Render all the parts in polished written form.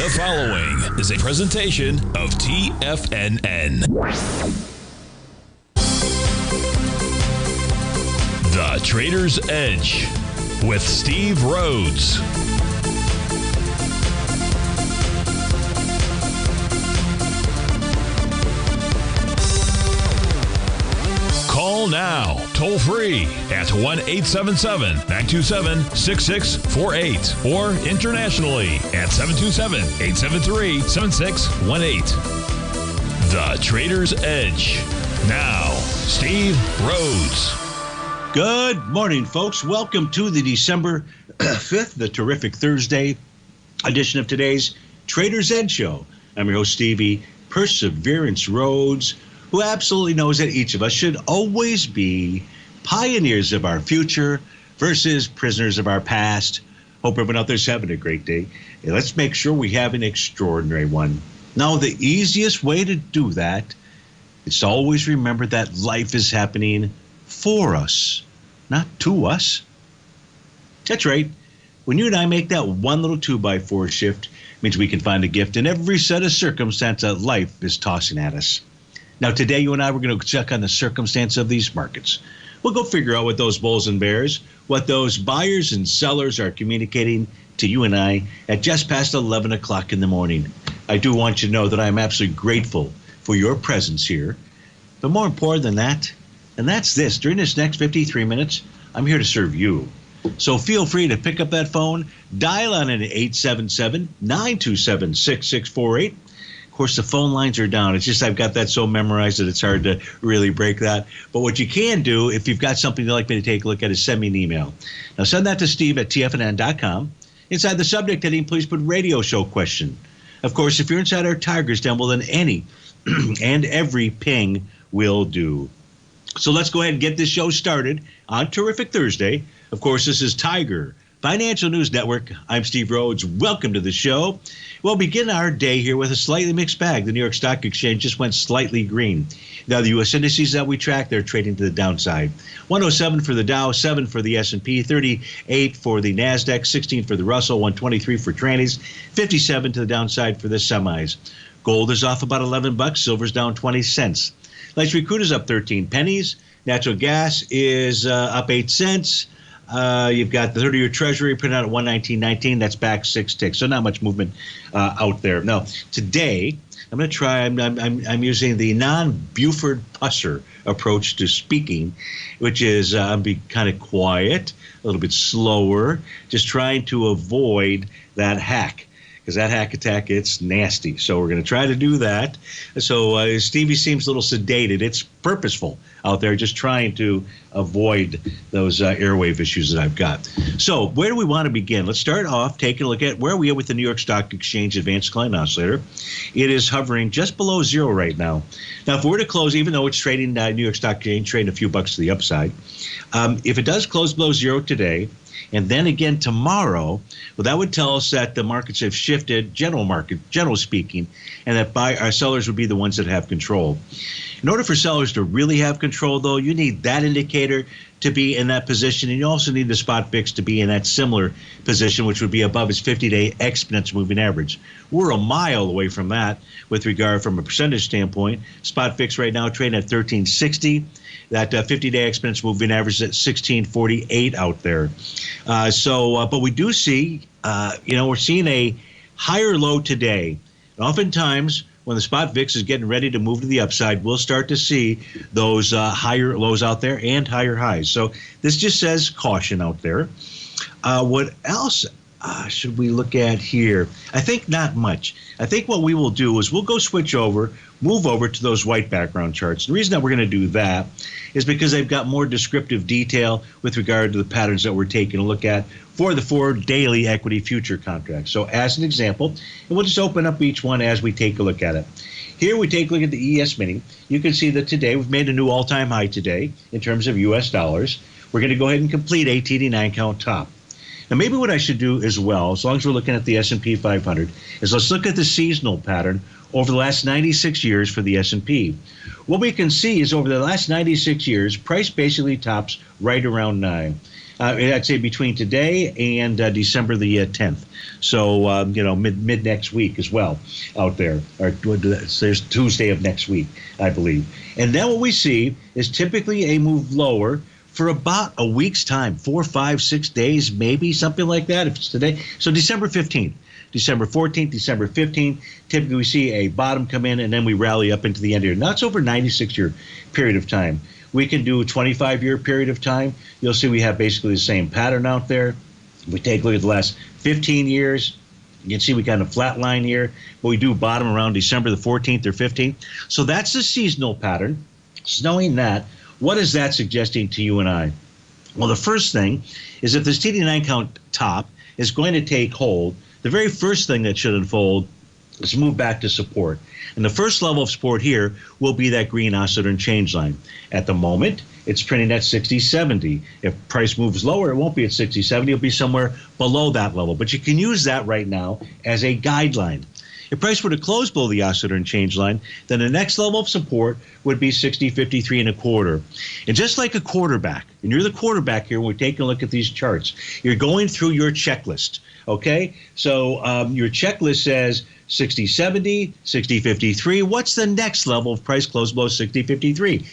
The following is a presentation of TFNN. The Trader's Edge with Steve Rhodes. Call now, toll free at 1-877-927-6648 or internationally at 727-873-7618. The Trader's Edge. Now, Steve Rhodes. Good morning, folks. Welcome to the December 5th, the terrific Thursday edition of today's Trader's Edge Show. I'm your host, Stevie Perseverance Rhodes, who absolutely knows that each of us should always be pioneers of our future versus prisoners of our past. Hope everyone out there's having a great day. And let's make sure we have an extraordinary one. Now, the easiest way to do that is to always remember that life is happening for us, not to us. That's right. When you and I make that one little 2x4 shift, it means we can find a gift in every set of circumstance that life is tossing at us. Now, today, you and I, we're going to check on the circumstance of these markets. We'll go figure out what those bulls and bears, what those buyers and sellers are communicating to you and I at just past 11 o'clock in the morning. I do want you to know that I'm absolutely grateful for your presence here. But more important than that, and that's this, during this next 53 minutes, I'm here to serve you. So feel free to pick up that phone, dial on it at 877-927-6648. Of course, the phone lines are down. It's just I've got that so memorized that it's hard to really break that. But what you can do, if you've got something you'd like me to take a look at, is send me an email. Now, send that to Steve at TFNN.com. Inside the subject heading, please put radio show question. Of course, if you're inside our Tigers Den, well, then any and every ping will do. So let's go ahead and get this show started on Terrific Thursday. Of course, this is Tiger Financial News Network. I'm Steve Rhodes. Welcome to the show. We'll begin our day here with a slightly mixed bag. The New York Stock Exchange just went slightly green. Now, the U.S. indices that we track, they're trading to the downside. 107 for the Dow, 7 for the S&P, 38 for the NASDAQ, 16 for the Russell, 123 for trannies, 57 to the downside for the semis. Gold is off about $11. Silver's down 20 cents. Light crude is up 13 pennies. Natural gas is up 8 cents. You've got the 30-year Treasury printed out at 119.19. That's back 6 ticks. So not much movement out there. Now, today, I'm going to try, I'm using the non-Buford-Pusser approach to speaking, which is I'm being kind of quiet, a little bit slower, just trying to avoid that hack. Because that hack attack, it's nasty. So we're going to try to do that. So Stevie seems a little sedated. It's purposeful out there, just trying to avoid those airwave issues that I've got. So where do we want to begin? Let's start off taking a look at where we are with the New York Stock Exchange Advanced Decline Oscillator. It is hovering just below zero right now. Now, if we were to close, even though it's trading New York Stock Exchange, trading a few bucks to the upside, if it does close below zero today, and then again tomorrow, well, that would tell us that the markets have shifted, general speaking, and that our sellers would be the ones that have control. In order for sellers to really have control, though, you need that indicator to be in that position, and you also need the spot VIX to be in that similar position, which would be above its 50-day exponential moving average. We're a mile away from that with regard from a percentage standpoint. Spot VIX right now trading at 1360. That 50-day exponential moving average is at 1648 out there. But we do see, we're seeing a higher low today. And oftentimes, when the spot VIX is getting ready to move to the upside, we'll start to see those higher lows out there and higher highs. So this just says caution out there. What else should we look at here? I think not much. I think what we will do is we'll go move over to those white background charts. The reason that we're going to do that is because they've got more descriptive detail with regard to the patterns that we're taking a look at for the 4 daily equity future contracts. So as an example, and we'll just open up each one as we take a look at it. Here we take a look at the ES mini. You can see that today we've made a new all-time high today in terms of US dollars. We're going to go ahead and complete a TD9 count top. Now, maybe what I should do as well, as long as we're looking at the S&P 500, is let's look at the seasonal pattern over the last 96 years for the S&P. What we can see is over the last 96 years, price basically tops right around 9. I'd say between today and December the 10th. So, mid next week as well out there. Or there's Tuesday of next week, I believe. And then what we see is typically a move lower for about a week's time, 4, 5, 6 days, maybe something like that. If it's today, so December 15th, December 14th, December 15th, typically we see a bottom come in and then we rally up into the end of the year. Now it's over 96-year period of time. We can do a 25-year period of time. You'll see we have basically the same pattern out there. If we take a look at the last 15 years, you can see we kind of flat line here, but we do bottom around December the 14th or 15th. So that's the seasonal pattern. So knowing that, what is that suggesting to you and I? Well, the first thing is if this TD9 count top is going to take hold, the very first thing that should unfold is move back to support. And the first level of support here will be that green oscillator and change line. At the moment, it's printing at 60.70. If price moves lower, it won't be at 60.70. It'll be somewhere below that level. But you can use that right now as a guideline. If price were to close below the oscillator and change line, then the next level of support would be 60.53 1/4. And just like a quarterback, and you're the quarterback here when we're taking a look at these charts, you're going through your checklist, okay? So your checklist says 60.70, 60.53. What's the next level of price close below 60.53?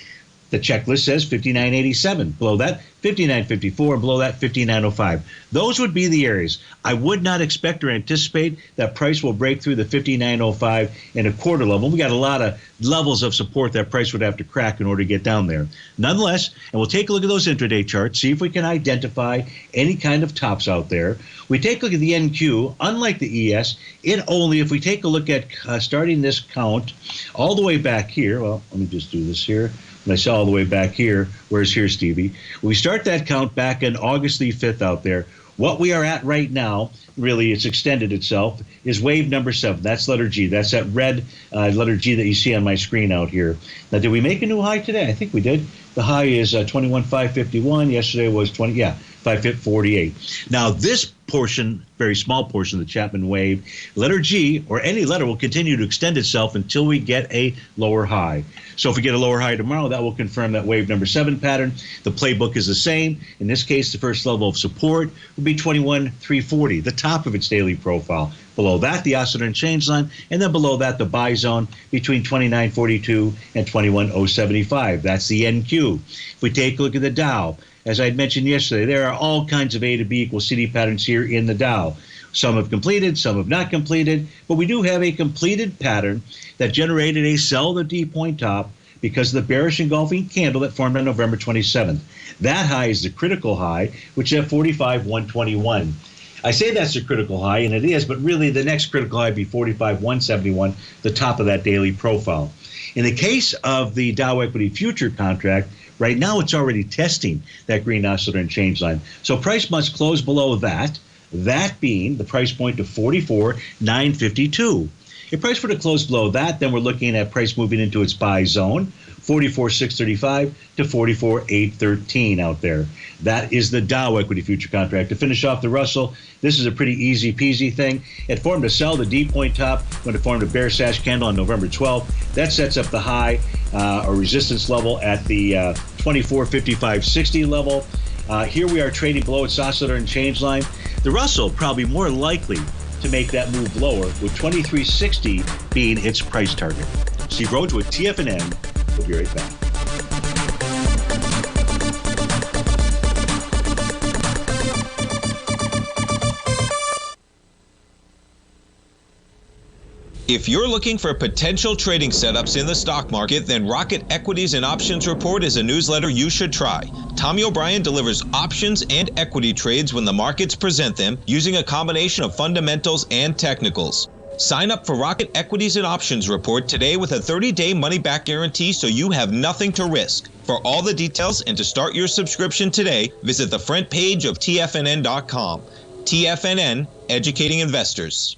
The checklist says 59.87. Below that, 59.54, and below that, 59.05. Those would be the areas. I would not expect or anticipate that price will break through the 59.05 1/4 level. We got a lot of levels of support that price would have to crack in order to get down there. Nonetheless, and we'll take a look at those intraday charts, see if we can identify any kind of tops out there. We take a look at the NQ, unlike the ES, it only, if we take a look at starting this count all the way back here, well, let me just do this here. And I saw all the way back here. Where's here, Stevie? We start that count back in August the 5th out there. What we are at right now, really, it's extended itself, is wave number 7. That's letter G. That's that red letter G that you see on my screen out here. Now, did we make a new high today? I think we did. The high is 21,551. Yesterday was 548. Now, this portion, very small portion of the Chapman wave, letter G, or any letter, will continue to extend itself until we get a lower high. So if we get a lower high tomorrow, that will confirm that wave number 7 pattern. The playbook is the same. In this case, the first level of support will be 21,340, the top of its daily profile. Below that, the oscillator and change line, and then below that, the buy zone between 29.42 and 21,075. That's the NQ. If we take a look at the Dow, as I had mentioned yesterday, there are all kinds of A to B equals CD patterns here in the Dow. Some have completed, some have not completed, but we do have a completed pattern that generated a sell the D point top because of the bearish engulfing candle that formed on November 27th. That high is the critical high, which is at 45,121. I say that's the critical high, and it is, but really the next critical high would be 45,171, the top of that daily profile. In the case of the Dow Equity Future contract, right now it's already testing that green oscillator and change line. So price must close below that being the price point of 44,952. If price were to close below that, then we're looking at price moving into its buy zone, 44,635 to 44,813 out there. That is the Dow Equity Future contract. To finish off the Russell, this is a pretty easy peasy thing. It formed a sell, the D point top, when it formed a bear sash candle on November 12th. That sets up the high or resistance level at the 24.5560 level. Here we are trading below its oscillator and change line. The Russell probably more likely to make that move lower, with 2360 being its price target. Steve Rhodes with TFNN. We'll be right back. If you're looking for potential trading setups in the stock market, then Rocket Equities and Options Report is a newsletter you should try. Tommy O'Brien delivers options and equity trades when the markets present them, using a combination of fundamentals and technicals. Sign up for Rocket Equities and Options Report today with a 30-day money-back guarantee, so you have nothing to risk. For all the details and to start your subscription today, visit the front page of TFNN.com. TFNN, educating investors.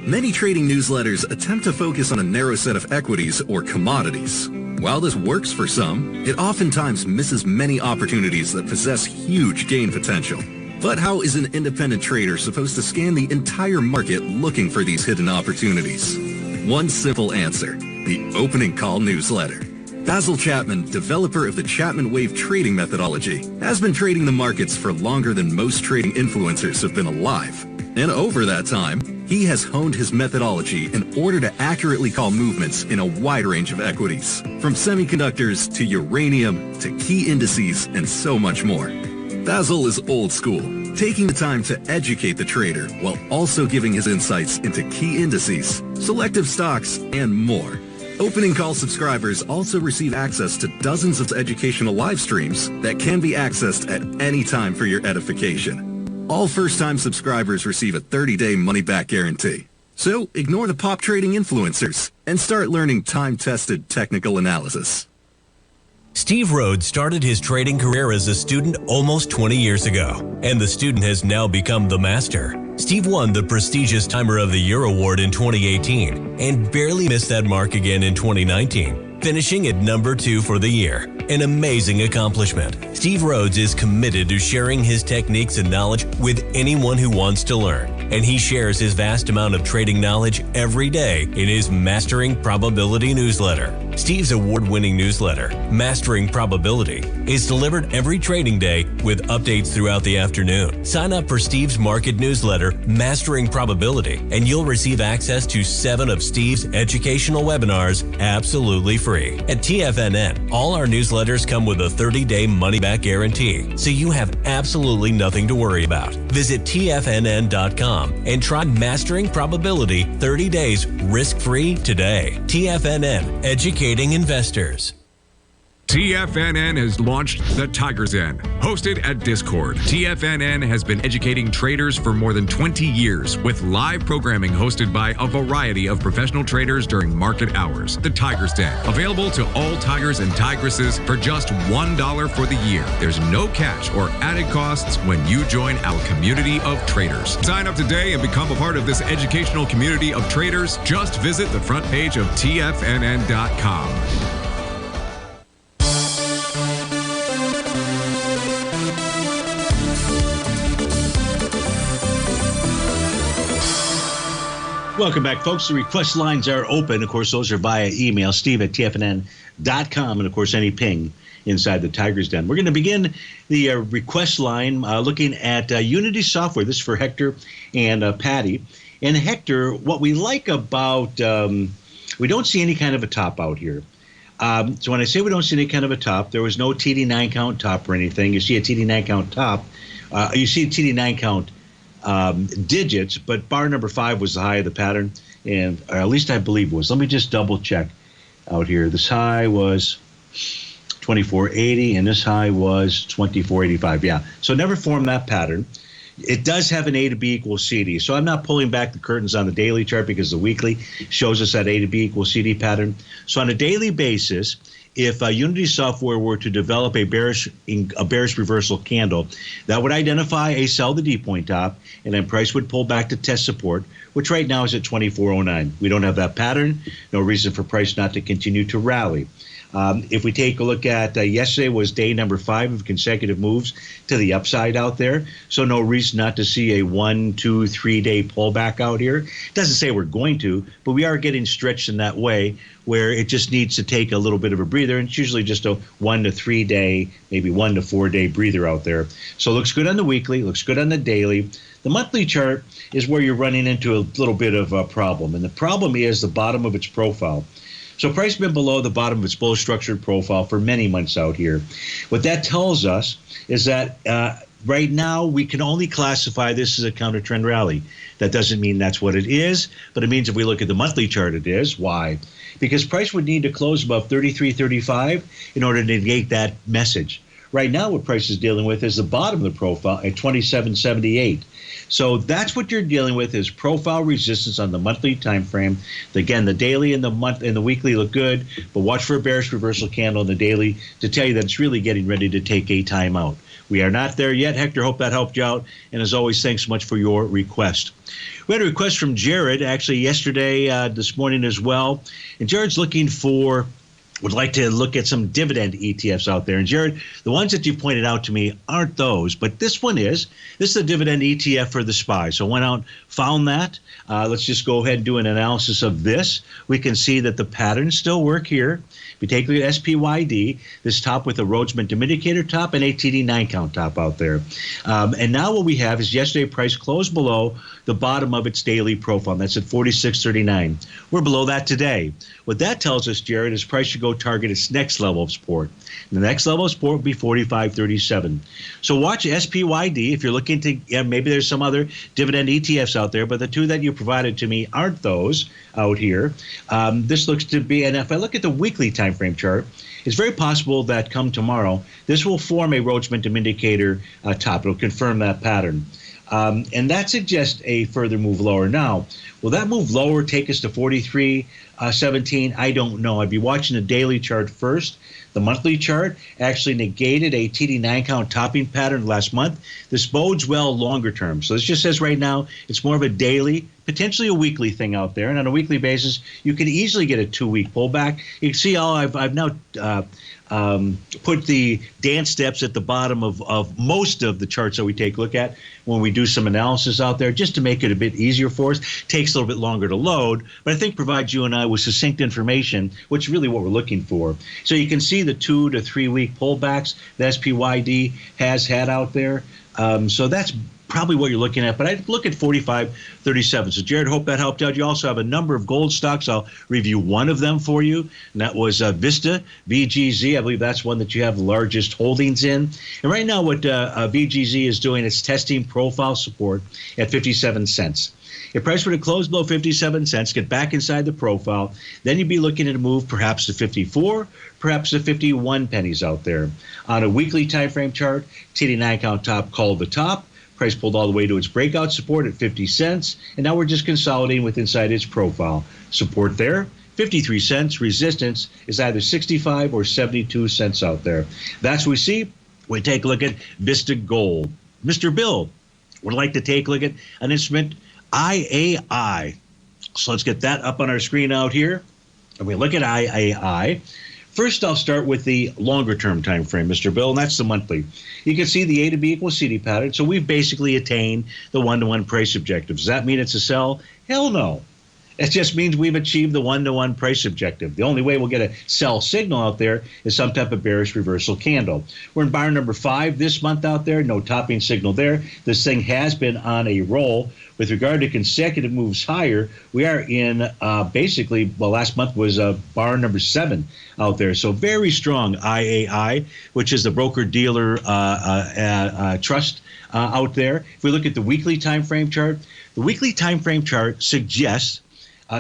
Many trading newsletters attempt to focus on a narrow set of equities or commodities. While this works for some, it oftentimes misses many opportunities that possess huge gain potential. But how is an independent trader supposed to scan the entire market looking for these hidden opportunities? One simple answer: the Opening Call newsletter. Basil Chapman, developer of the Chapman Wave trading methodology, has been trading the markets for longer than most trading influencers have been alive. And over that time, he has honed his methodology in order to accurately call movements in a wide range of equities, from semiconductors to uranium to key indices and so much more. Basil is old school, taking the time to educate the trader while also giving his insights into key indices, selective stocks, and more. Opening call subscribers also receive access to dozens of educational live streams that can be accessed at any time for your edification. All first-time subscribers receive a 30-day money-back guarantee. So ignore the pop trading influencers and start learning time-tested technical analysis. Steve Rhodes started his trading career as a student almost 20 years ago, and the student has now become the master. Steve won the prestigious Timer of the Year award in 2018 and barely missed that mark again in 2019, finishing at number 2 for the year. An amazing accomplishment. Steve Rhodes is committed to sharing his techniques and knowledge with anyone who wants to learn, and he shares his vast amount of trading knowledge every day in his Mastering Probability newsletter. Steve's award-winning newsletter, Mastering Probability, is delivered every trading day with updates throughout the afternoon. Sign up for Steve's market newsletter, Mastering Probability, and you'll receive access to 7 of Steve's educational webinars absolutely free. At TFNN, all our newsletters come with a 30-day money-back guarantee, so you have absolutely nothing to worry about. Visit TFNN.com and try Mastering Probability 30 days risk-free today. TFNN, educating investors. TFNN has launched The Tiger's Den. Hosted at Discord, TFNN has been educating traders for more than 20 years with live programming hosted by a variety of professional traders during market hours. The Tiger's Den, available to all tigers and tigresses for just $1 for the year. There's no catch or added costs when you join our community of traders. Sign up today and become a part of this educational community of traders. Just visit the front page of TFNN.com. Welcome back, folks. The request lines are open. Of course, those are via email, steve@tfnn.com, and, of course, any ping inside the Tiger's Den. We're going to begin the request line looking at Unity Software. This is for Hector and Patty. And, Hector, what we like about we don't see any kind of a top out here. So when I say we don't see any kind of a top, there was no TD9 count top or anything. You see a TD9 count top. You see a TD9 count digits, but bar number 5 was the high of the pattern, and or at least I believe it was. Let me just double check out here. This high was 2480, and this high was 2485. Yeah, so never formed that pattern. It does have an A to B equals CD, so I'm not pulling back the curtains on the daily chart because the weekly shows us that A to B equals CD pattern. So on a daily basis, if Unity Software were to develop a bearish reversal candle, that would identify a sell the D point top, and then price would pull back to test support, which right now is at 2409. We don't have that pattern. No reason for price not to continue to rally. If we take a look at yesterday was day number 5 of consecutive moves to the upside out there. So no reason not to see a 1, 2, 3 day pullback out here. Doesn't say we're going to, but we are getting stretched in that way where it just needs to take a little bit of a breather. And it's usually just a 1 to 3 day, maybe 1 to 4 day breather out there. So it looks good on the weekly, looks good on the daily. The monthly chart is where you're running into a little bit of a problem. And the problem is the bottom of its profile. So price has been below the bottom of its bullish structured profile for many months out here. What that tells us is that right now we can only classify this as a counter trend rally. That doesn't mean that's what it is, but it means if we look at the monthly chart it is. Why? Because price would need to close above 33.35 in order to negate that message. Right now what price is dealing with is the bottom of the profile at 27.78. So that's what you're dealing with is profile resistance on the monthly time frame. Again, the daily and the weekly look good, but watch for a bearish reversal candle in the daily to tell you that it's really getting ready to take a timeout. We are not there yet. Hector, hope that helped you out. And as always, thanks so much for your request. We had a request from Jared actually yesterday, this morning as well. And Jared's looking for would like to look at some dividend ETFs out there. And Jared, the ones that you pointed out to me aren't those, but this one is. This is the dividend ETF for the SPY. So I went out, found that. Let's just go ahead and do an analysis of this. We can see that the patterns still work here. If you take a look at SPYD, this top with a Rhodes Momentum Indicator top and a TD9 count top out there. And now what we have is yesterday price closed below the bottom of its daily profile. That's at 46.39. We're below that today. What that tells us, Jared, is price should go target its next level of support. The next level of support would be 45.37. So watch SPYD if you're looking to, maybe there's some other dividend ETFs out there, but the two that you provided to me aren't those out here. This looks to be, and if I look at the weekly time frame chart, it's very possible that come tomorrow, this will form a Rhodes Momentum Indicator top. It'll confirm that pattern. And that suggests a further move lower. Now, will that move lower take us to 43.17? I don't know. I'd be watching the daily chart first. The monthly chart actually negated a TD9 count topping pattern last month. This bodes well longer term. So this just says right now it's more of a daily, potentially a weekly thing out there. And on a weekly basis, you can easily get a 2-week pullback. You can see how I've now put the dance steps at the bottom of most of the charts that we take a look at when we do some analysis out there, just to make it a bit easier for us. Takes a little bit longer to load, but I think provides you and I with succinct information, which is really what we're looking for. So you can see the 2 to 3 week pullbacks that SPYD has had out there. So that's probably what you're looking at, but I'd look at 45.37. So Jared, hope that helped out. You also have a number of gold stocks. I'll review one of them for you, and that was Vista, VGZ. I believe that's one that you have the largest holdings in. And right now what VGZ is doing is testing profile support at 57 cents. If price were to close below 57 cents, get back inside the profile, then you'd be looking at a move perhaps to 54, perhaps to 51 pennies out there. On a weekly time frame chart, TD9 count top called the top. Price pulled all the way to its breakout support at 50 cents, and now we're just consolidating with inside its profile. Support there, 53 cents. Resistance is either 65 or 72 cents out there. That's what we see. We take a look at Vista Gold. Mr. Bill would like to take a look at an instrument, IAI. So let's get that up on our screen out here. And we look at IAI. First, I'll start with the longer-term time frame, Mr. Bill, and that's the monthly. You can see the A to B equals CD pattern, so we've basically attained the one-to-one price objective. Does that mean it's a sell? Hell no. It just means we've achieved the one-to-one price objective. The only way we'll get a sell signal out there is some type of bearish reversal candle. We're in bar number 5 this month out there. No topping signal there. This thing has been on a roll. With regard to consecutive moves higher, we are in basically, well, last month was bar number 7 out there. So very strong IAI, which is the broker-dealer trust out there. If we look at the weekly time frame chart, the weekly time frame chart suggests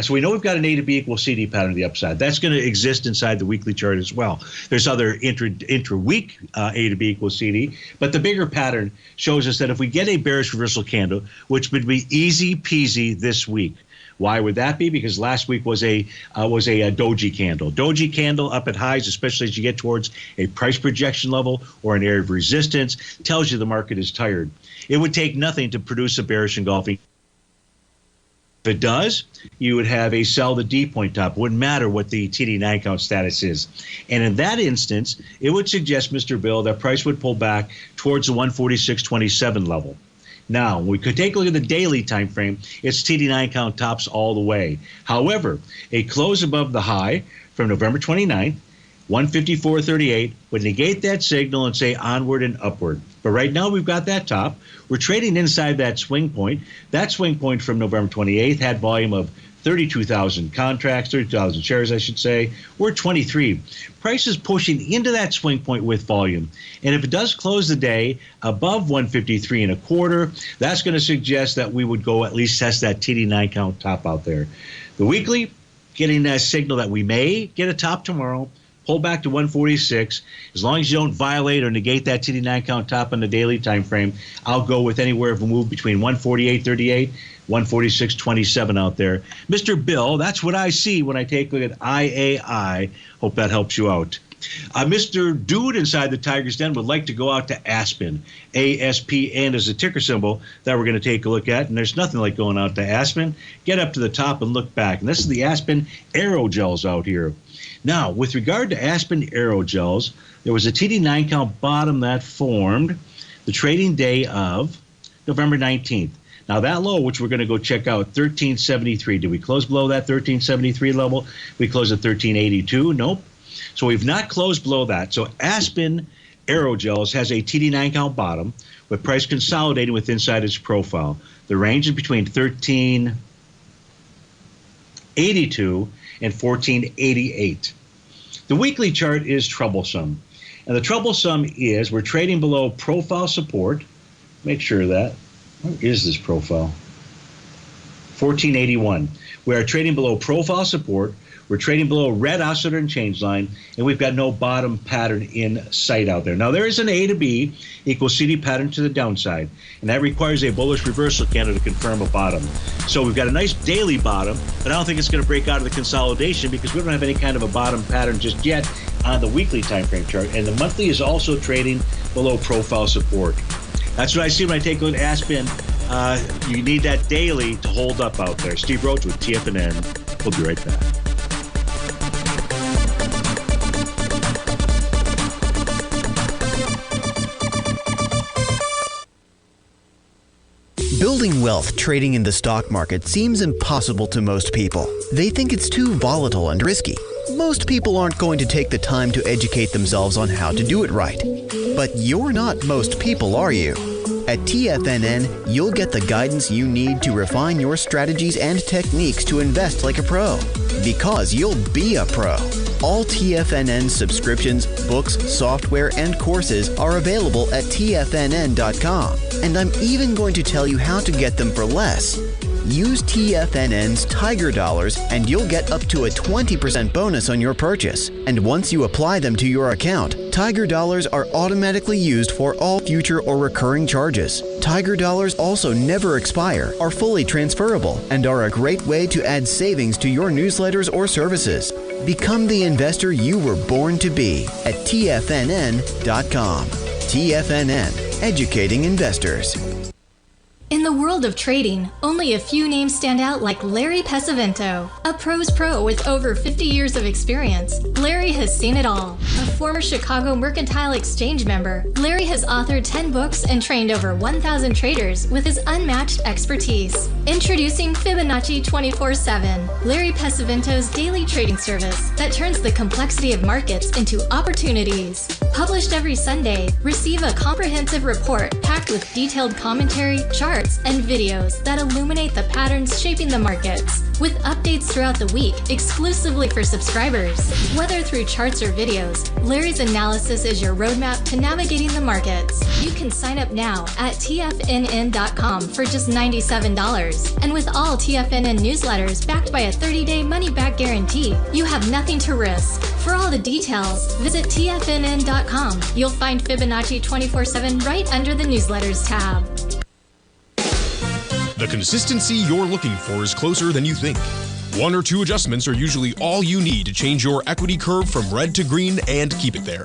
so we know we've got an A to B equals CD pattern to the upside. That's going to exist inside the weekly chart as well. There's other intra-week A to B equals CD, but the bigger pattern shows us that if we get a bearish reversal candle, which would be easy peasy this week. Why would that be? Because last week was a doji candle. Doji candle up at highs, especially as you get towards a price projection level or an area of resistance, tells you the market is tired. It would take nothing to produce a bearish engulfing. If it does, you would have a sell the D point top. It wouldn't matter what the TD9 count status is. And in that instance, it would suggest, Mr. Bill, that price would pull back towards the 146.27 level. Now, we could take a look at the daily time frame. It's TD9 count tops all the way. However, a close above the high from November 29th, 154.38, would negate that signal and say onward and upward. But right now we've got that top. We're trading inside that swing point. That swing point from November 28th had volume of 32,000 contracts, 32,000 shares, I should say. We're 23. Price is pushing into that swing point with volume. And if it does close the day above 153.25, that's going to suggest that we would go at least test that TD9 count top out there. The weekly, getting that signal that we may get a top tomorrow, pull back to 146. As long as you don't violate or negate that TD9 count top on the daily time frame, I'll go with anywhere of a move between 148.38, 146.27 out there. Mr. Bill, that's what I see when I take a look at IAI. Hope that helps you out. Mr. Dude inside the Tiger's Den would like to go out to Aspen. ASPN is the ticker symbol that we're going to take a look at. And there's nothing like going out to Aspen. Get up to the top and look back. And this is the Aspen aerogels out here. Now, with regard to Aspen aerogels, there was a TD9 count bottom that formed the trading day of November 19th. Now, that low, which we're going to go check out, 1373. Did we close below that 1373 level? We closed at 1382. Nope. So we've not closed below that. So Aspen Aerogels has a TD9 count bottom with price consolidating with inside its profile. The range is between 1382 and 1488. The weekly chart is troublesome. And the troublesome is we're trading below profile support. Make sure of that. Where is this profile? 1481. We are trading below profile support. We're trading below red oscillator and change line, and we've got no bottom pattern in sight out there. Now, there is an A to B equals CD pattern to the downside, and that requires a bullish reversal candle to confirm a bottom. So we've got a nice daily bottom, but I don't think it's going to break out of the consolidation because we don't have any kind of a bottom pattern just yet on the weekly time frame chart, and the monthly is also trading below profile support. That's what I see when I take a look at Aspen. You need that daily to hold up out there. Steve Rhodes with TFNN. We'll be right back. Building wealth trading in the stock market seems impossible to most people. They think it's too volatile and risky. Most people aren't going to take the time to educate themselves on how to do it right. But you're not most people, are you? At TFNN, you'll get the guidance you need to refine your strategies and techniques to invest like a pro. Because you'll be a pro. All TFNN subscriptions, books, software, and courses are available at TFNN.com. And I'm even going to tell you how to get them for less. Use TFNN's Tiger Dollars and you'll get up to a 20% bonus on your purchase. And once you apply them to your account, Tiger Dollars are automatically used for all future or recurring charges. Tiger Dollars also never expire, are fully transferable, and are a great way to add savings to your newsletters or services. Become the investor you were born to be at TFNN.com. TFNN, educating investors. In the world of trading, only a few names stand out like Larry Pesavento, a pro's pro with over 50 years of experience. Larry has seen it all. A former Chicago Mercantile Exchange member, Larry has authored 10 books and trained over 1,000 traders with his unmatched expertise. Introducing Fibonacci 24/7, Larry Pesavento's daily trading service that turns the complexity of markets into opportunities. Published every Sunday, receive a comprehensive report packed with detailed commentary, charts, and videos that illuminate the patterns shaping the markets, with updates throughout the week exclusively for subscribers. Whether through charts or videos, Larry's analysis is your roadmap to navigating the markets. You can sign up now at TFNN.com for just $97. And with all TFNN newsletters backed by a 30-day money-back guarantee, you have nothing to risk. For all the details, visit TFNN.com. You'll find Fibonacci 24/7 right under the newsletters tab. The consistency you're looking for is closer than you think. 1 or 2 adjustments are usually all you need to change your equity curve from red to green and keep it there.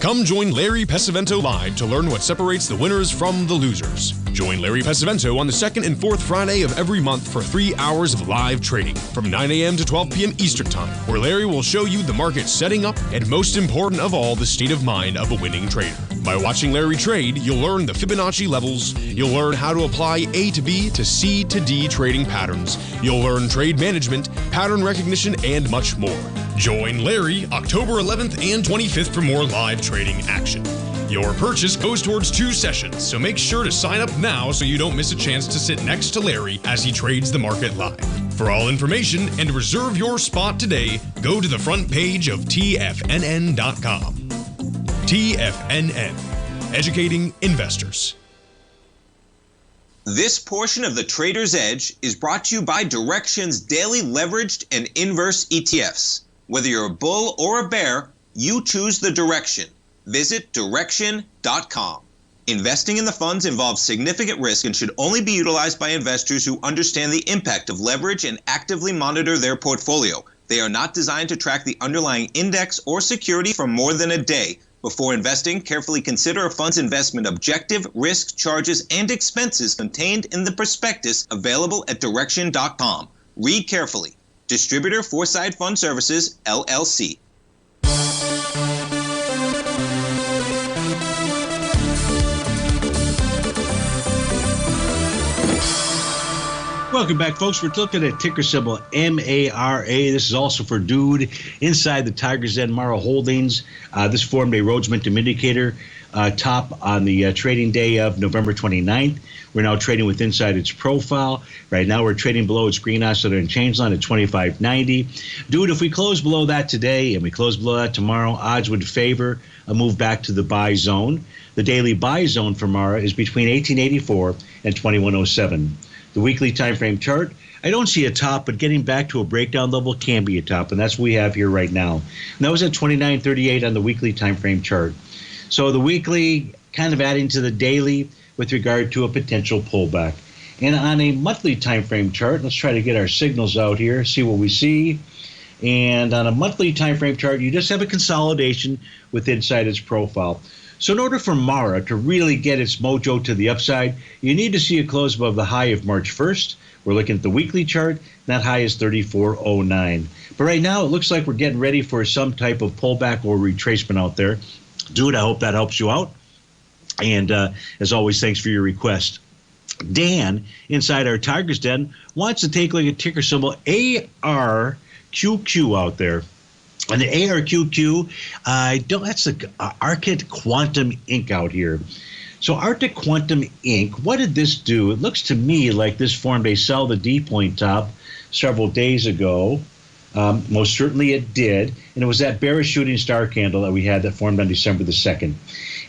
Come join Larry Pesavento live to learn what separates the winners from the losers. Join Larry Pesavento on the 2nd and 4th Friday of every month for 3 hours of live trading from 9 a.m. to 12 p.m. Eastern Time, where Larry will show you the market setting up and, most important of all, the state of mind of a winning trader. By watching Larry trade, you'll learn the Fibonacci levels, you'll learn how to apply A to B to C to D trading patterns, you'll learn trade management, pattern recognition, and much more. Join Larry October 11th and 25th for more live trading action. Your purchase goes towards 2 sessions, so make sure to sign up now so you don't miss a chance to sit next to Larry as he trades the market live. For all information and reserve your spot today, go to the front page of TFNN.com. TFNN, educating investors. This portion of the Trader's Edge is brought to you by Direxion's daily leveraged and inverse ETFs. Whether you're a bull or a bear, you choose the direction. Visit Direxion.com. Investing in the funds involves significant risk and should only be utilized by investors who understand the impact of leverage and actively monitor their portfolio. They are not designed to track the underlying index or security for more than a day. Before investing, carefully consider a fund's investment objective, risk, charges, and expenses contained in the prospectus available at Direxion.com. Read carefully. Distributor Foreside Fund Services, LLC. Welcome back, folks. We're looking at ticker symbol MARA. This is also for Dude inside the Tigers Den Mara Holdings. This formed a Rhodes Momentum Indicator top on the trading day of November 29th. We're now trading with inside its profile. Right now, we're trading below its green oscillator and change line at 25.90. Dude, if we close below that today and we close below that tomorrow, odds would favor a move back to the buy zone. The daily buy zone for Mara is between 1884 and 2107. The weekly time frame chart, I don't see a top, but getting back to a breakdown level can be a top, and that's what we have here right now. And that was at 29.38 on the weekly time frame chart. So the weekly kind of adding to the daily with regard to a potential pullback. And on a monthly time frame chart, let's try to get our signals out here, see what we see. And on a monthly time frame chart, you just have a consolidation with inside its profile. So in order for Mara to really get its mojo to the upside, you need to see a close above the high of March 1st. We're looking at the weekly chart. That high is 34.09. But right now, it looks like we're getting ready for some type of pullback or retracement out there. Dude, I hope that helps you out. And as always, thanks for your request. Dan, inside our Tigers Den, wants to take a look at ticker symbol ARQQ out there. And the ARQQ, that's the Arctic Quantum Inc. out here. So Arctic Quantum Inc., what did this do? It looks to me like this formed a sell the D point top several days ago. Most certainly it did. And it was that bearish shooting star candle that we had that formed on December the 2nd.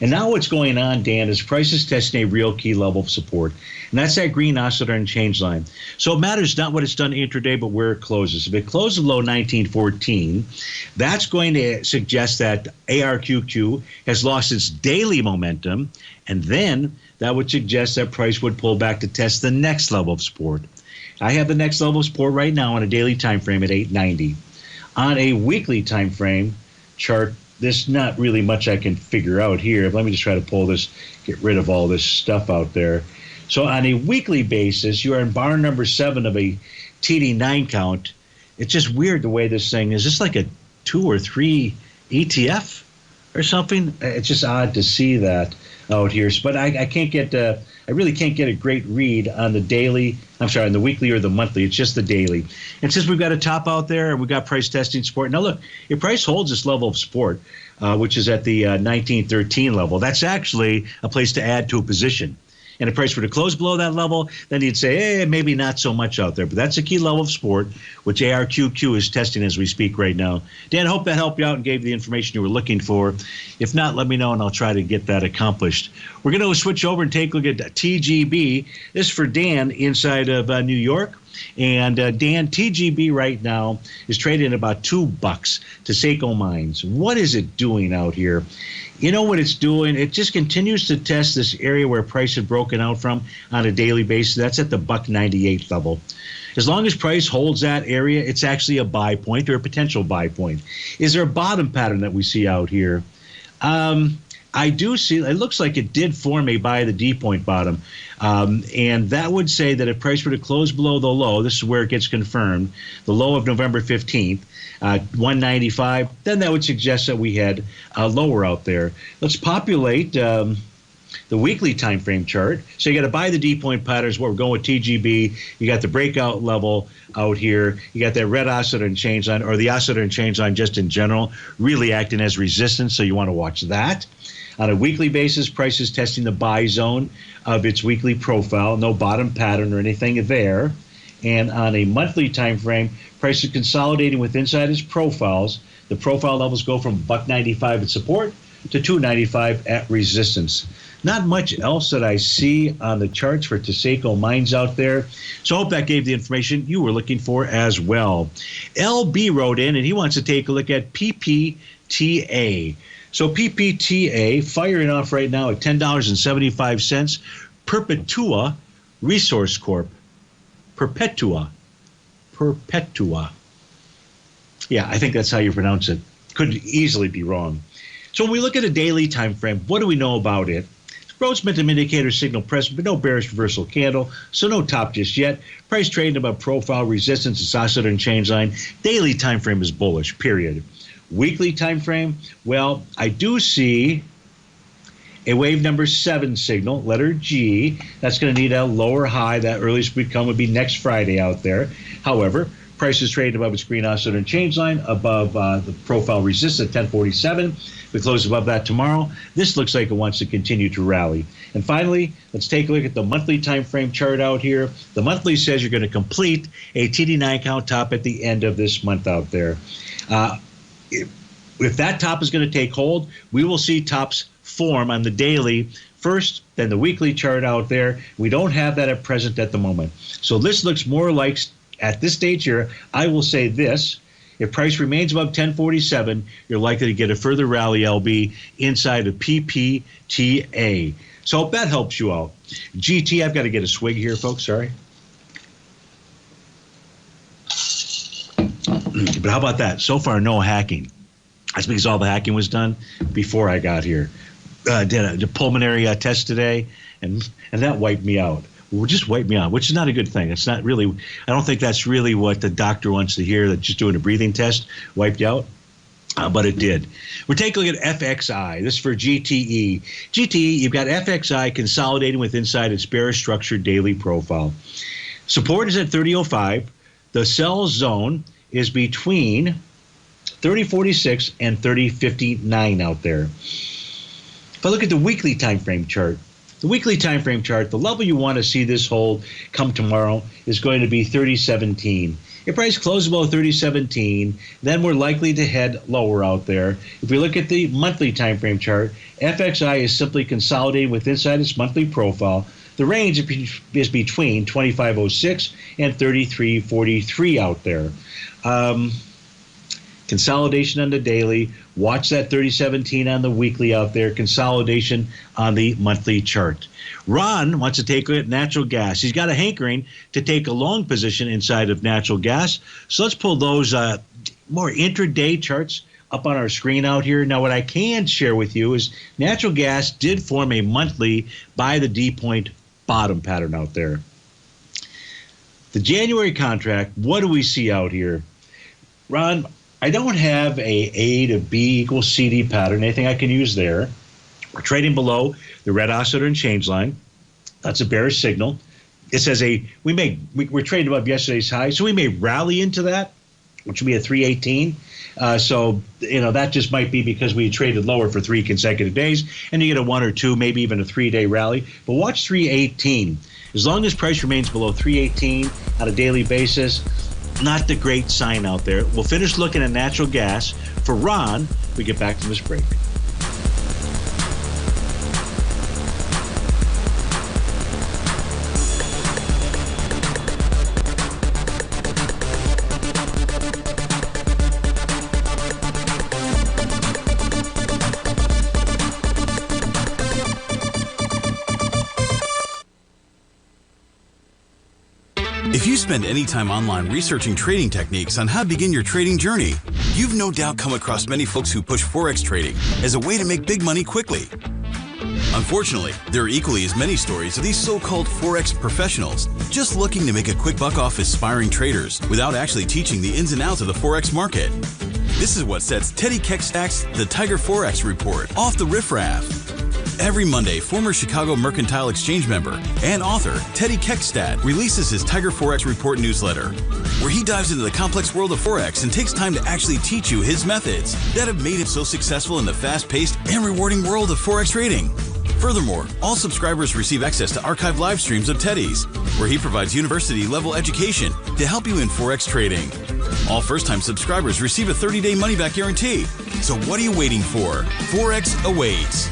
And now what's going on, Dan, is price is testing a real key level of support. And that's that green oscillator and change line. So it matters not what it's done intraday, but where it closes. If it closes below 1914, that's going to suggest that ARQQ has lost its daily momentum. And then that would suggest that price would pull back to test the next level of support. I have the next level of support right now on a daily time frame at 890. On a weekly time frame chart, there's not really much I can figure out here. Let me just try to pull this, get rid of all this stuff out there. So on a weekly basis, you are in bar number 7 of a TD9 count. It's just weird the way this thing is. This like a 2 or 3 ETF or something? It's just odd to see that out here. But I can't get I really can't get a great read on the daily. I'm sorry, on the weekly or the monthly. It's just the daily. And since we've got a top out there and we've got price testing support. Now look, if price holds this level of support, which is at the 1913 level, that's actually a place to add to a position. And if price were to close below that level, then you'd say, hey, maybe not so much out there. But that's a key level of support, which ARQQ is testing as we speak right now. Dan, I hope that helped you out and gave you the information you were looking for. If not, let me know, and I'll try to get that accomplished. We're going to switch over and take a look at TGB. This is for Dan inside of New York. And Dan, TGB right now is trading at about $2 to Seiko Mines. What is it doing out here? You know what it's doing? It just continues to test this area where price had broken out from on a daily basis. That's at the $1.98 level. As long as price holds that area, it's actually a buy point or a potential buy point. Is there a bottom pattern that we see out here? I do see, it looks like it did form a buy the D point bottom. And that would say that if price were to close below the low, this is where it gets confirmed, the low of November 15th, 195, then that would suggest that we had lower out there. Let's populate the weekly time frame chart. So you got to buy the D point patterns, what we're going with TGB. You got the breakout level out here. You got that red oscillator and change line, or the oscillator and change line just in general, really acting as resistance. So you want to watch that. On a weekly basis, price is testing the buy zone of its weekly profile. No bottom pattern or anything there. And on a monthly time frame, price is consolidating with inside its profiles. The profile levels go from $1.95 at support to $2.95 at resistance. Not much else that I see on the charts for Seiko Mines out there. So I hope that gave the information you were looking for as well. LB wrote in, and he wants to take a look at PPTA. So PPTA firing off right now at $10.75. Perpetua Resource Corp. Perpetua. Yeah, I think that's how you pronounce it. Could easily be wrong. So when we look at a daily time frame, what do we know about it? Rhodes momentum indicator signal present, but no bearish reversal candle, so no top just yet. Price trading above profile resistance, it's oscillator and change line. Daily time frame is bullish, period. Weekly time frame, well, I do see a wave number 7 signal, letter G. That's going to need a lower high. That earliest would come would be next Friday out there. However, price is trading above its green oscillator and change line, above the profile resistance at 1047. If we close above that tomorrow, this looks like it wants to continue to rally. And finally, let's take a look at the monthly time frame chart out here. The monthly says you're going to complete a TD9 count top at the end of this month out there. If that top is going to take hold, we will see tops form on the daily first, then the weekly chart out there. We don't have that at present at the moment. So this looks more like, at this stage here, I will say this. If price remains above 1047, you're likely to get a further rally, LB, inside of PPTA. So I hope that helps you out. GT, I've got to get a swig here, folks. Sorry. But how about that? So far, no hacking. That's because all the hacking was done before I got here. Did a pulmonary test today, and that wiped me out. Well, just wiped me out, which is not a good thing. It's not really. I don't think that's really what the doctor wants to hear. That just doing a breathing test wiped you out, but it did. We're taking a look at FXI. This is for GTE. GTE, you've got FXI consolidating with inside its bearish structured daily profile. Support is at 3005. The sell zone is between 3046 and 3059 out there. If I look at the weekly time frame chart, the level you want to see this hold come tomorrow is going to be 3017. If price closes below 3017, then we're likely to head lower out there. If we look at the monthly time frame chart, FXI is simply consolidating with inside its monthly profile. The range is between 2506 and 3343 out there. Consolidation on the daily. Watch that 3017 on the weekly out there. Consolidation on the monthly chart. Ron wants to take a look at natural gas. He's got a hankering to take a long position inside of natural gas. So let's pull those more intraday charts up on our screen out here. Now, what I can share with you is natural gas did form a monthly by the D-point bottom pattern out there. The January contract, what do we see out here? Ron, I don't have A to B equals CD pattern, anything I can use there. We're trading below the red oscillator and change line. That's a bearish signal. It says we're trading above yesterday's high, so we may rally into that, which would be a 318. So, that just might be because we traded lower for 3 consecutive days, and you get a 1 or 2, maybe even a 3-day rally. But watch 318. As long as price remains below 318 on a daily basis, not the great sign out there. We'll finish looking at natural gas. For Ron, we get back from this break. If you spend any time online researching trading techniques on how to begin your trading journey, you've no doubt come across many folks who push Forex trading as a way to make big money quickly. Unfortunately, there are equally as many stories of these so-called Forex professionals just looking to make a quick buck off aspiring traders without actually teaching the ins and outs of the Forex market. This is what sets Teddy Keckstad's The Tiger Forex Report off the riffraff. Every Monday, former Chicago Mercantile Exchange member and author Teddy Keckstad releases his Tiger Forex Report newsletter, where he dives into the complex world of Forex and takes time to actually teach you his methods that have made him so successful in the fast-paced and rewarding world of Forex trading. Furthermore, all subscribers receive access to archived live streams of Teddy's, where he provides university-level education to help you in Forex trading. All first-time subscribers receive a 30-day money-back guarantee. So what are you waiting for? Forex awaits.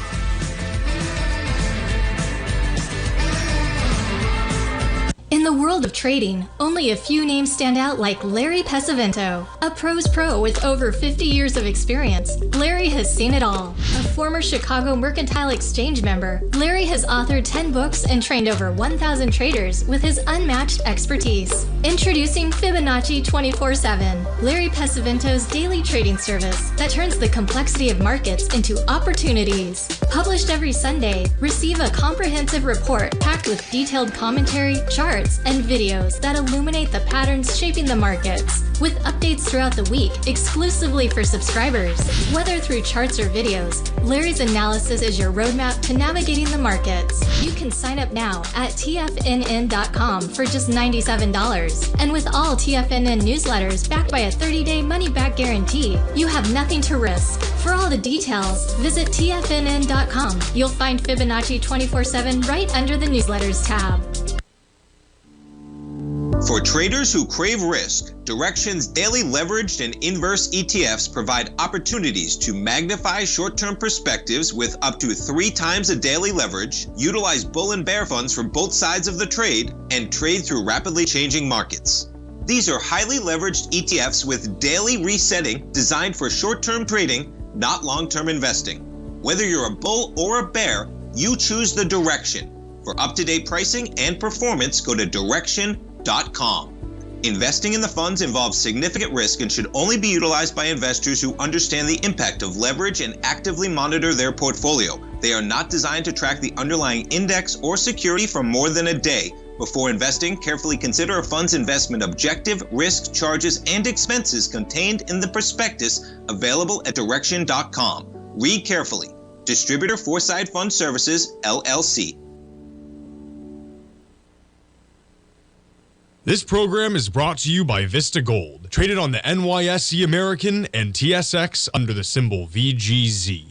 In the world of trading, only a few names stand out like Larry Pesavento. A pro's pro with over 50 years of experience, Larry has seen it all. A former Chicago Mercantile Exchange member, Larry has authored 10 books and trained over 1,000 traders with his unmatched expertise. Introducing Fibonacci 24/7, Larry Pesavento's daily trading service that turns the complexity of markets into opportunities. Published every Sunday, receive a comprehensive report packed with detailed commentary, charts, and videos that illuminate the patterns shaping the markets, with updates throughout the week exclusively for subscribers. Whether through charts or videos, Larry's analysis is your roadmap to navigating the markets. You can sign up now at TFNN.com for just $97. And with all TFNN newsletters backed by a 30-day money-back guarantee, you have nothing to risk. For all the details, visit TFNN.com. You'll find Fibonacci 24/7 right under the newsletters tab. For traders who crave risk, Direxion's daily leveraged and inverse ETFs provide opportunities to magnify short-term perspectives with up to 3 times a daily leverage, utilize bull and bear funds from both sides of the trade, and trade through rapidly changing markets. These are highly leveraged ETFs with daily resetting designed for short-term trading, not long-term investing. Whether you're a bull or a bear, you choose the Direxion. For up-to-date pricing and performance, go to Direxion.com. Investing in the funds involves significant risk and should only be utilized by investors who understand the impact of leverage and actively monitor their portfolio. They are not designed to track the underlying index or security for more than a day. Before investing, carefully consider a fund's investment objective, risk, charges, and expenses contained in the prospectus available at Direxion.com. Read carefully. Distributor Foreside Fund Services, LLC. This program is brought to you by Vista Gold, traded on the NYSE American and TSX under the symbol VGZ.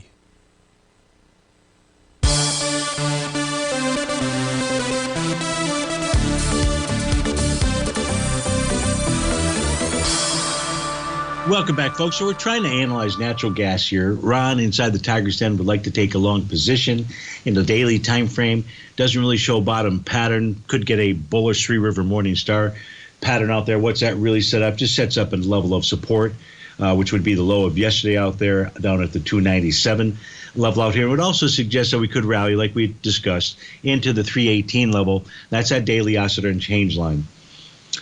Welcome back, folks. So we're trying to analyze natural gas here. Ron, inside the Tiger's Den, would like to take a long position in the daily time frame. Doesn't really show bottom pattern. Could get a bullish Three River Morningstar pattern out there. What's that really set up? Just sets up a level of support, which would be the low of yesterday out there, down at the 297 level out here. It would also suggest that we could rally, like we discussed, into the 318 level. That's that daily oscillator and change line.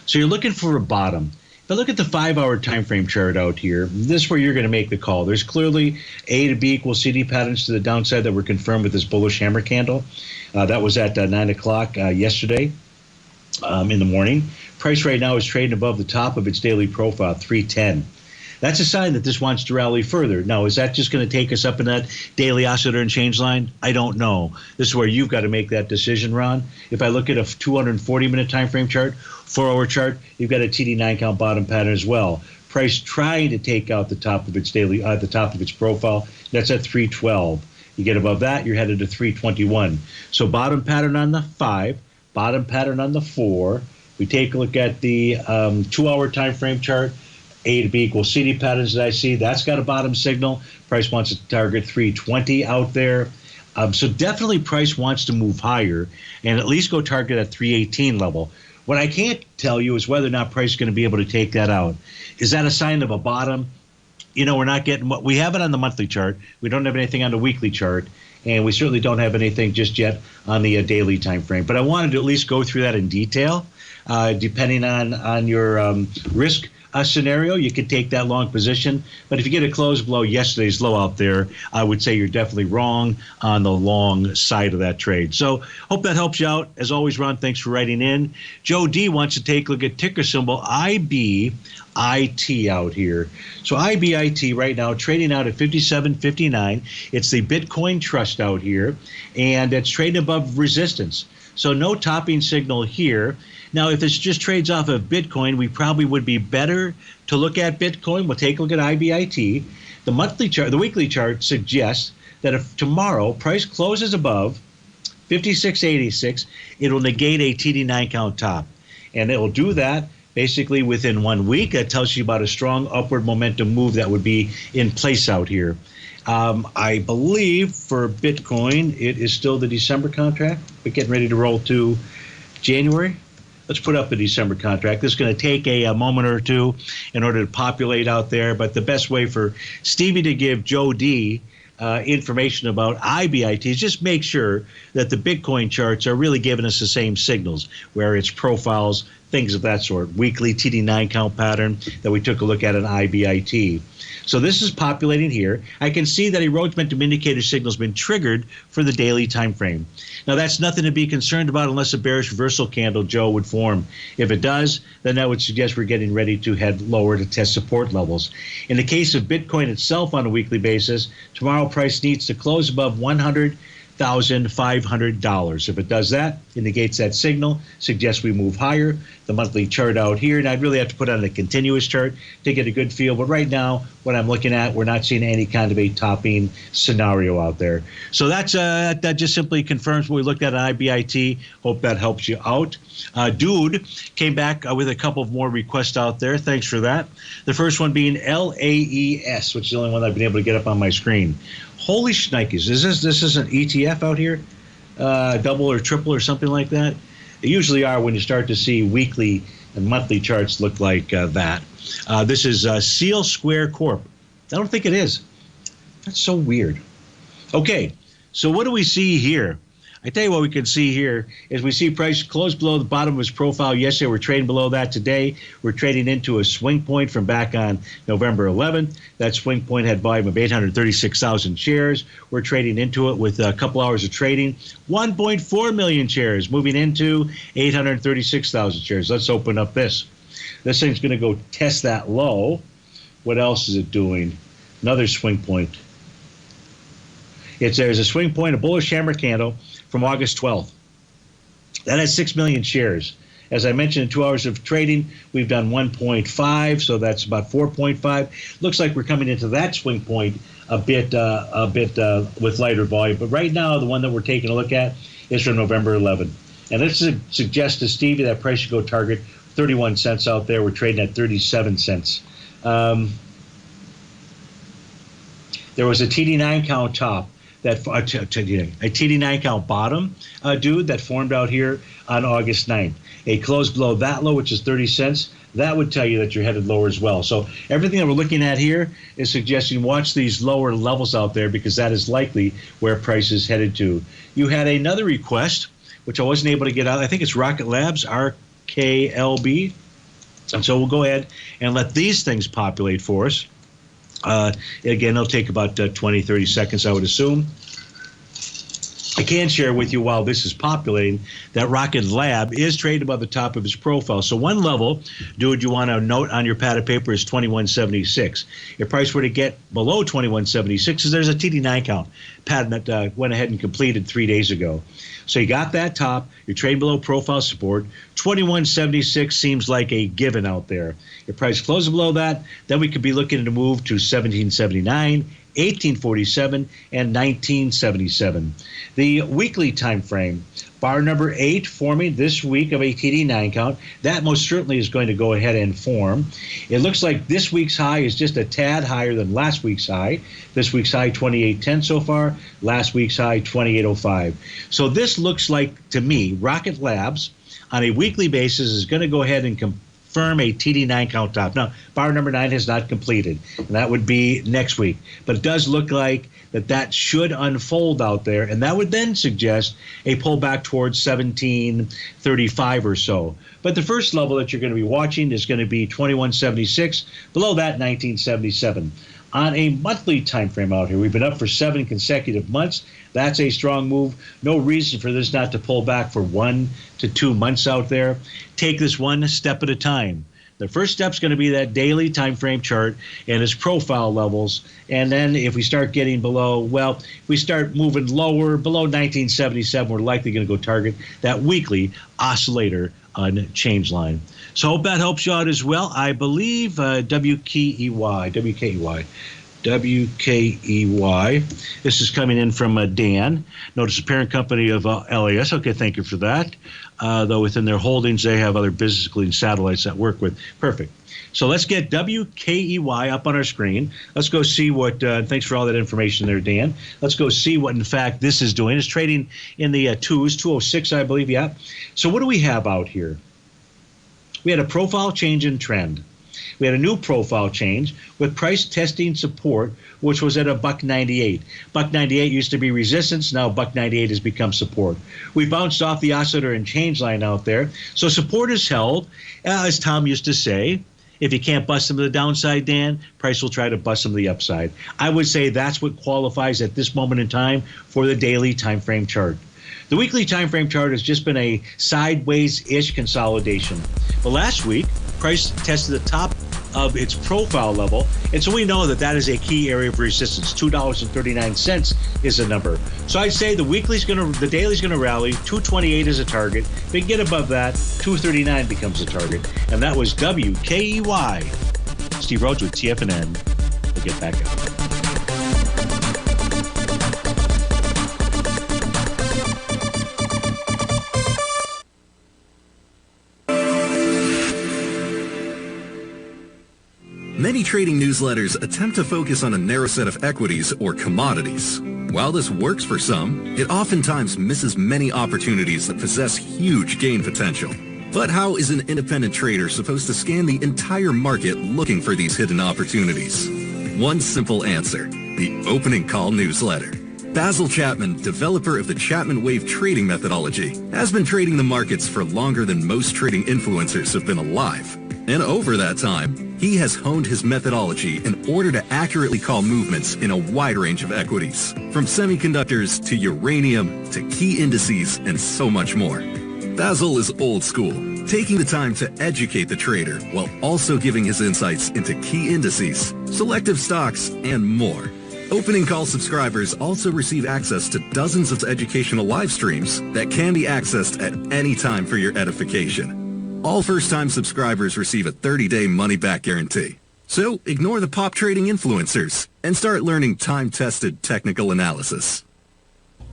So you're looking for a bottom. But look at the 5-hour time frame chart out here. This is where you're going to make the call. There's clearly A to B equals CD patterns to the downside that were confirmed with this bullish hammer candle. That was at 9 o'clock yesterday in the morning. Price right now is trading above the top of its daily profile, 310. That's a sign that this wants to rally further. Now, is that just going to take us up in that daily oscillator and change line? I don't know. This is where you've got to make that decision, Ron. If I look at a 240-minute time frame chart, 4-hour chart, you've got a TD9 count bottom pattern as well. Price trying to take out the top of its daily, the top of its profile. That's at 312. You get above that, you're headed to 321. So bottom pattern on the 5, bottom pattern on the 4. We take a look at the 2-hour time frame chart. A to B equals CD patterns that I see. That's got a bottom signal. Price wants to target 320 out there. So definitely price wants to move higher and at least go target at 318 level. What I can't tell you is whether or not price is going to be able to take that out. Is that a sign of a bottom? You know, we're not getting what we have it on the monthly chart. We don't have anything on the weekly chart. And we certainly don't have anything just yet on the daily time frame. But I wanted to at least go through that in detail, depending on your risk scenario. You could take that long position, but if you get a close below yesterday's low out there, I would say you're definitely wrong on the long side of that trade. So hope that helps you out. As always, Ron, thanks for writing in. Joe D wants to take a look at ticker symbol IBIT out here. So IBIT right now trading out at 57.59. It's the Bitcoin Trust out here, and it's trading above resistance. So no topping signal here. Now, if this just trades off of Bitcoin, we probably would be better to look at Bitcoin. We'll take a look at IBIT. The monthly chart, the weekly chart suggests that if tomorrow price closes above 56.86, it will negate a TD9 count top. And it will do that basically within 1 week. That tells you about a strong upward momentum move that would be in place out here. I believe for Bitcoin, it is still the December contract. We're getting ready to roll to January. Let's put up the December contract. This is going to take a moment or two in order to populate out there. But the best way for Stevie to give Joe D information about IBITs, just make sure that the Bitcoin charts are really giving us the same signals, where it's profiles, things of that sort, weekly TD9 count pattern that we took a look at in IBIT. So this is populating here. I can see that a Rhodes momentum indicator signal has been triggered for the daily time frame. Now that's nothing to be concerned about unless a bearish reversal candle, Joe, would form. If it does, then that would suggest we're getting ready to head lower to test support levels. In the case of Bitcoin itself on a weekly basis, tomorrow price needs to close above $100,500. If it does that, indicates that signal, suggests we move higher. The monthly chart out here, and I'd really have to put on a continuous chart to get a good feel. But right now, what I'm looking at, we're not seeing any kind of a topping scenario out there. So that's that just simply confirms what we looked at on IBIT. Hope that helps you out. Dude came back with a couple of more requests out there. Thanks for that. The first one being LAES, which is the only one I've been able to get up on my screen. Holy shnikes, this is an ETF out here? Double or triple or something like that? They usually are when you start to see weekly and monthly charts look like that. This is Seal Square Corp. I don't think it is. That's so weird. Okay, so what do we see here? I tell you what we can see here is we see price close below the bottom of his profile yesterday. We're trading below that today. We're trading into a swing point from back on November 11th. That swing point had volume of 836,000 shares. We're trading into it with a couple hours of trading. 1.4 million shares moving into 836,000 shares. Let's open up this. This thing's going to go test that low. What else is it doing? Another swing point. There's a swing point, a bullish hammer candle from August 12th. That has 6 million shares. As I mentioned, in 2 hours of trading, we've done 1.5, so that's about 4.5. Looks like we're coming into that swing point a bit with lighter volume. But right now, the one that we're taking a look at is from November 11th. And this suggests to Stevie that price should go target 31 cents out there. We're trading at 37 cents. There was a TD9 count top. A TD9 count bottom, dude, that formed out here on August 9th. A close below that low, which is 30 cents, that would tell you that you're headed lower as well. So everything that we're looking at here is suggesting watch these lower levels out there because that is likely where price is headed to. You had another request, which I wasn't able to get out. I think it's Rocket Labs, RKLB. And so we'll go ahead and let these things populate for us. Again, it'll take about 20, 30 seconds, I would assume. I can share with you while this is populating that Rocket Lab is traded above the top of his profile. So one level, dude, you want to note on your pad of paper is 2176. If price were to get below 2176, there's a TD9 count pattern that went ahead and completed 3 days ago. So you got that top, you're trading below profile support. 2176 seems like a given out there. If price closes below that, then we could be looking to move to 1779, 1847, and 1977. The weekly time frame, bar number 8 forming this week of a TD9 count. That most certainly is going to go ahead and form. It looks like this week's high is just a tad higher than last week's high. This week's high 2810 so far. Last week's high 2805. So this looks like, to me, Rocket Labs on a weekly basis is going to go ahead and confirm a TD9 count top. Now, bar number 9 has not completed, and that would be next week. But it does look like that should unfold out there, and that would then suggest a pullback towards 1735 or so. But the first level that you're going to be watching is going to be 2176. Below that, 1977. On a monthly time frame out here, we've been up for 7 consecutive months. That's a strong move. No reason for this not to pull back for 1 to 2 months out there. Take this one step at a time. The first step is going to be that daily time frame chart and its profile levels. And then if we start getting below, well, if we start moving lower, below 1977, we're likely going to go target that weekly oscillator on change line. So I hope that helps you out as well. I believe WKEY. This is coming in from Dan. Notice the parent company of LAS. Okay, thank you for that. Though within their holdings, they have other business, including satellites that work with. Perfect. So let's get WKEY up on our screen. Let's go see what, thanks for all that information there, Dan. Let's go see what, in fact, this is doing. It's trading in the 206, I believe, yeah. So what do we have out here? We had a profile change in trend. We had a new profile change with price testing support, which was at a $1.98. $1.98 used to be resistance. Now $1.98 has become support. We bounced off the oscillator and change line out there. So support is held, as Tom used to say. If you can't bust them to the downside, Dan, price will try to bust them to the upside. I would say that's what qualifies at this moment in time for the daily time frame chart. The weekly time frame chart has just been a sideways-ish consolidation. But last week, price tested the top of its profile level, and so we know that that is a key area of resistance. $2.39 is the number. So I'd say the daily's gonna rally. 228 is a target. If we get above that, 239 becomes a target, and that was WKEY. Steve Rhodes with TFNN. We'll get back up. Many trading newsletters attempt to focus on a narrow set of equities or commodities. While this works for some, it oftentimes misses many opportunities that possess huge gain potential. But how is an independent trader supposed to scan the entire market looking for these hidden opportunities? One simple answer: the opening call newsletter. Basil Chapman, developer of the Chapman Wave trading methodology, has been trading the markets for longer than most trading influencers have been alive. And over that time, he has honed his methodology in order to accurately call movements in a wide range of equities, from semiconductors to uranium to key indices and so much more. Basil is old school, taking the time to educate the trader while also giving his insights into key indices, selective stocks, and more. Opening call subscribers also receive access to dozens of educational live streams that can be accessed at any time for your edification. All first-time subscribers receive a 30-day money-back guarantee. So ignore the pop trading influencers and start learning time-tested technical analysis.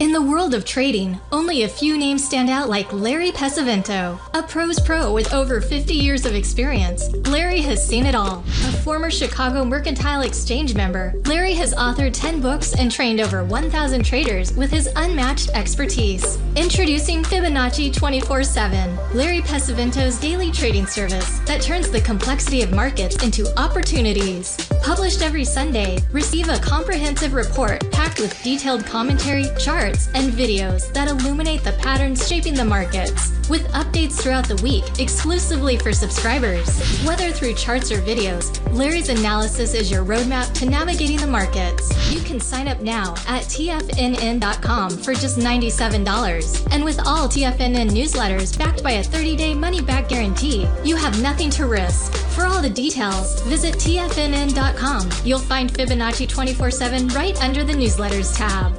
In the world of trading, only a few names stand out like Larry Pesavento, a pros pro with over 50 years of experience. Larry has seen it all. A former Chicago Mercantile Exchange member, Larry has authored 10 books and trained over 1,000 traders with his unmatched expertise. Introducing Fibonacci 24/7, Larry Pesavento's daily trading service that turns the complexity of markets into opportunities. Published every Sunday, receive a comprehensive report packed with detailed commentary, charts, and videos that illuminate the patterns shaping the markets, with updates throughout the week exclusively for subscribers. Whether through charts or videos, Larry's analysis is your roadmap to navigating the markets. You can sign up now at TFNN.com for just $97. And with all TFNN newsletters backed by a 30-day money-back guarantee, you have nothing to risk. For all the details, visit TFNN.com. You'll find Fibonacci 24/7 right under the newsletters tab.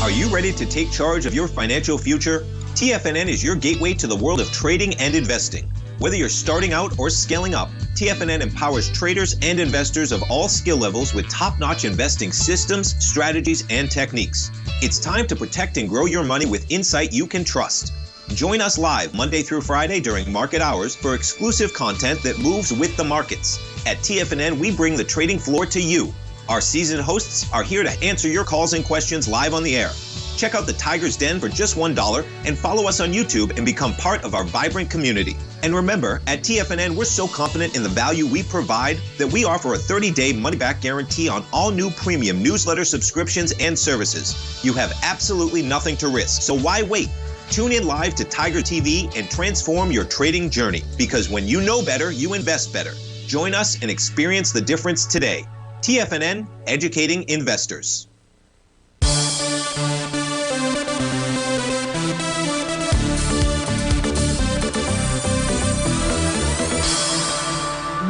Are you ready to take charge of your financial future? TFNN is your gateway to the world of trading and investing. Whether you're starting out or scaling up, TFNN empowers traders and investors of all skill levels with top-notch investing systems, strategies, and techniques. It's time to protect and grow your money with insight you can trust. Join us live Monday through Friday during market hours for exclusive content that moves with the markets. At TFNN, we bring the trading floor to you. Our seasoned hosts are here to answer your calls and questions live on the air. Check out the Tiger's Den for just $1 and follow us on YouTube and become part of our vibrant community. And remember, at TFNN, we're so confident in the value we provide that we offer a 30-day money-back guarantee on all new premium newsletter subscriptions and services. You have absolutely nothing to risk, so why wait? Tune in live to Tiger TV and transform your trading journey, because when you know better, you invest better. Join us and experience the difference today. TFNN, educating investors.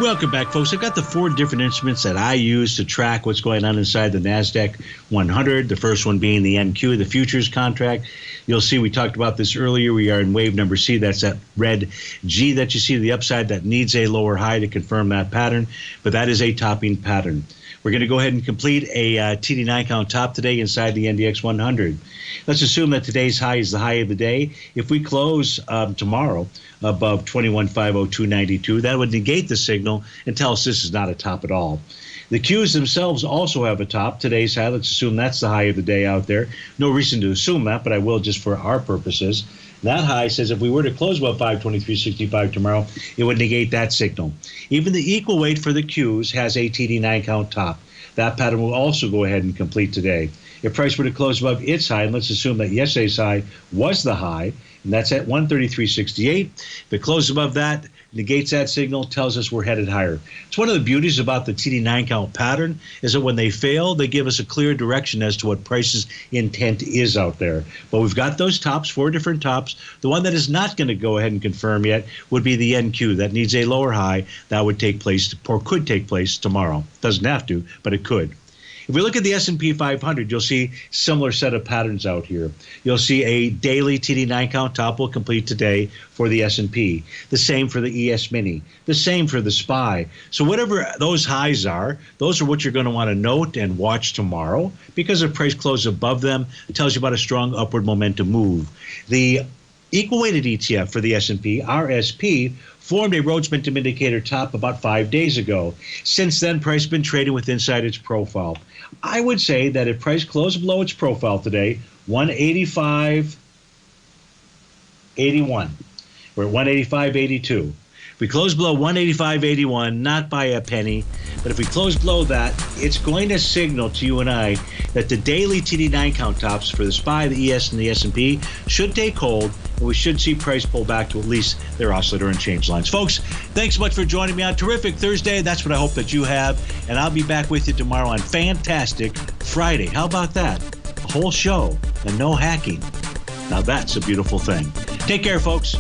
Welcome back, folks. I've got the 4 different instruments that I use to track what's going on inside the NASDAQ 100. The first one being the NQ, the futures contract. You'll see we talked about this earlier. We are in wave number C. That's that red G that you see to the upside that needs a lower high to confirm that pattern, but that is a topping pattern. We're going to go ahead and complete a TD9 count top today inside the NDX 100. Let's assume that today's high is the high of the day. If we close tomorrow above 21,502.92, that would negate the signal and tell us this is not a top at all. The Qs themselves also have a top. Today's high, let's assume that's the high of the day out there. No reason to assume that, but I will just for our purposes. That high says if we were to close above 523.65 tomorrow, it would negate that signal. Even the equal weight for the Qs has a TD9 count top. That pattern will also go ahead and complete today. If price were to close above its high, and let's assume that yesterday's high was the high, and that's at 133.68. If it closes above that, negates that signal, tells us we're headed higher. It's one of the beauties about the TD9 count pattern is that when they fail, they give us a clear direction as to what price's intent is out there. But we've got those tops, 4 different tops. The one that is not going to go ahead and confirm yet would be the NQ. That needs a lower high. That would take place or could take place tomorrow. Doesn't have to, but it could. If we look at the S&P 500, you'll see similar set of patterns out here. You'll see a daily TD9 count top will complete today for the S&P. The same for the ES Mini. The same for the SPY. So whatever those highs are, those are what you're going to want to note and watch tomorrow, because if price closes above them, it tells you about a strong upward momentum move. The equal weighted ETF for the S&P, RSP, formed a Rhodes Momentum Indicator top about 5 days ago. Since then, price has been trading with inside its profile. I would say that if price closed below its profile today, 185.81. We're at 185.82. If we close below 185.81, not by a penny, but if we close below that, it's going to signal to you and I that the daily TD9 count tops for the SPY, the ES, and the S&P should take hold, and we should see price pull back to at least their oscillator and change lines. Folks, thanks so much for joining me on Terrific Thursday. That's what I hope that you have, and I'll be back with you tomorrow on Fantastic Friday. How about that? A whole show and no hacking. Now that's a beautiful thing. Take care, folks.